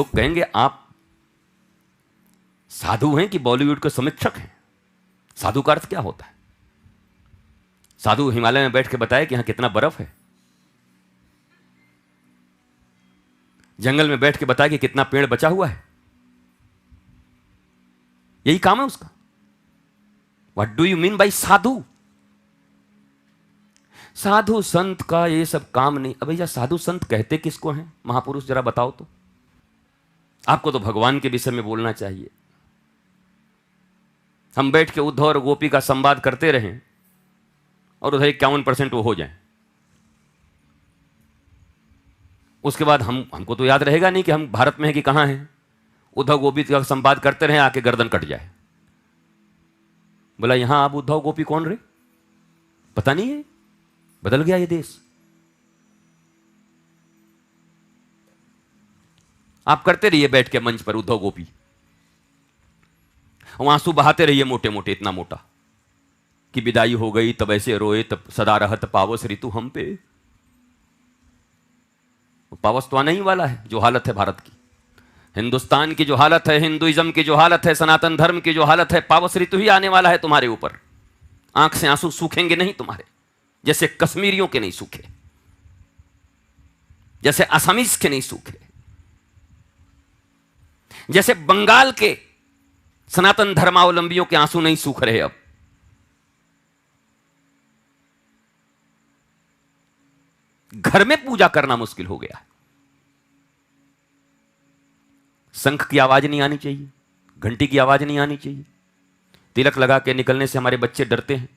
लोग कहेंगे आप साधु हैं कि बॉलीवुड के समीक्षक हैं? साधु का अर्थ क्या होता है? साधु हिमालय में बैठ के बताए कि यहां कितना बर्फ है, जंगल में बैठ के बताए कि कितना पेड़ बचा हुआ है। यही काम है उसका। What do you mean by sadhu? साधु संत का ये सब काम नहीं। अब भैया साधु संत कहते किसको हैं? महापुरुष जरा बताओ तो। आपको तो भगवान के विषय में बोलना चाहिए। हम बैठ के उद्धव और गोपी का संवाद करते रहें और उधर 51% वो हो जाए, उसके बाद हमको तो याद रहेगा नहीं कि हम भारत में हैं कि कहां हैं। उद्धव गोपी का संवाद करते रहे, आके गर्दन कट जाए। बोला यहां आप उद्धव गोपी कौन रहे? पता नहीं है, बदल गया ये देश। आप करते रहिए बैठ के मंच पर उद्धव गोपी, आंसू बहाते रहिए मोटे मोटे, इतना मोटा कि विदाई हो गई तब ऐसे रोए, तब सदा रहत पावस ऋतु हम पे। पावस तो आने ही वाला है। जो हालत है भारत की, हिंदुस्तान की जो हालत है, हिंदुइज्म की जो हालत है, सनातन धर्म की जो हालत है, पावस ऋतु ही आने वाला है तुम्हारे ऊपर। आंख से आंसू सूखेंगे नहीं तुम्हारे, जैसे कश्मीरियों के नहीं सूखे, जैसे असमीज के नहीं सूखे, जैसे बंगाल के सनातन धर्मावलंबियों के आंसू नहीं सूख रहे। अब घर में पूजा करना मुश्किल हो गया। शंख की आवाज नहीं आनी चाहिए, घंटी की आवाज नहीं आनी चाहिए, तिलक लगा के निकलने से हमारे बच्चे डरते हैं,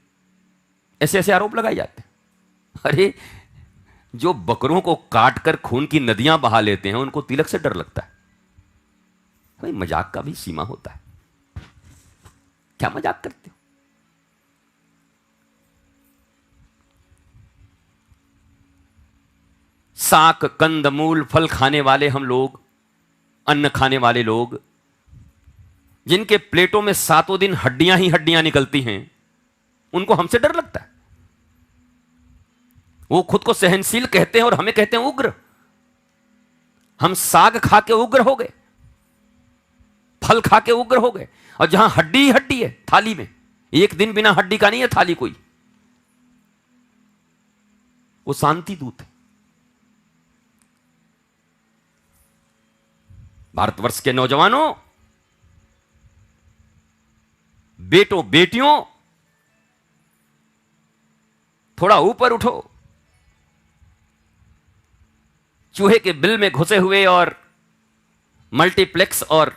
ऐसे ऐसे आरोप लगाए जाते हैं। अरे जो बकरों को काटकर खून की नदियां बहा लेते हैं उनको तिलक से डर लगता है। भाई मजाक का भी सीमा होता है। क्या मजाक करते हो? साक कंद मूल फल खाने वाले हम लोग, अन्न खाने वाले लोग, जिनके प्लेटों में सातों दिन हड्डियां ही हड्डियां निकलती हैं, उनको हमसे डर लगता है। वो खुद को सहनशील कहते हैं और हमें कहते हैं उग्र। हम साग खा के उग्र हो गए, फल खा के उग्र हो गए, और जहां हड्डी ही हड्डी है थाली में, एक दिन बिना हड्डी का नहीं है थाली कोई, वो शांति दूत है। भारतवर्ष के नौजवानों, बेटों बेटियों, थोड़ा ऊपर उठो। चूहे के बिल में घुसे हुए और मल्टीप्लेक्स और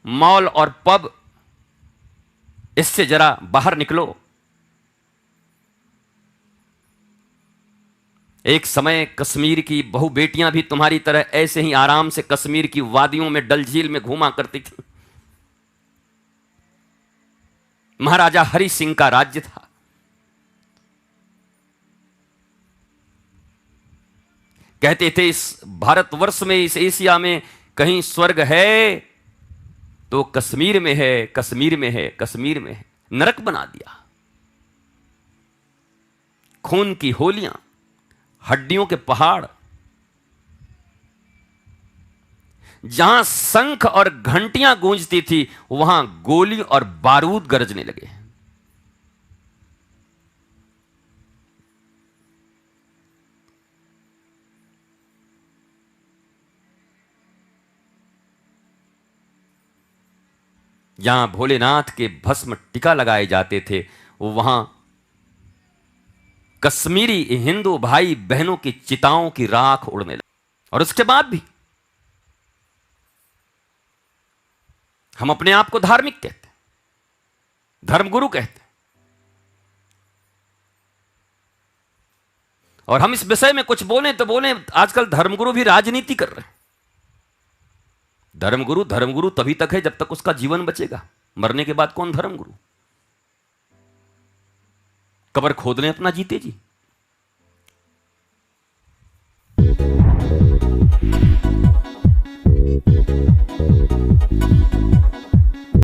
मॉल और पब, इससे जरा बाहर निकलो। एक समय कश्मीर की बहु बेटियां भी तुम्हारी तरह ऐसे ही आराम से कश्मीर की वादियों में, डल झील में घूमा करती थी। महाराजा हरि सिंह का राज्य था। कहते थे इस भारतवर्ष में, इस एशिया में कहीं स्वर्ग है तो कश्मीर में है, कश्मीर में है, कश्मीर में है। नरक बना दिया। खून की होलियां, हड्डियों के पहाड़, जहां शंख और घंटियां गूंजती थी वहां गोली और बारूद गरजने लगे। जहां भोलेनाथ के भस्म टीका लगाए जाते थे वहां कश्मीरी हिंदू भाई बहनों की चिताओं की राख उड़ने लगी। और उसके बाद भी हम अपने आप को धार्मिक कहते हैं, धर्मगुरु कहते हैं, और हम इस विषय में कुछ बोले तो बोले। आजकल धर्मगुरु भी राजनीति कर रहे हैं। धर्मगुरु धर्मगुरु तभी तक है जब तक उसका जीवन बचेगा। मरने के बाद कौन धर्मगुरु? कब्र खोद लें अपना जीते जी।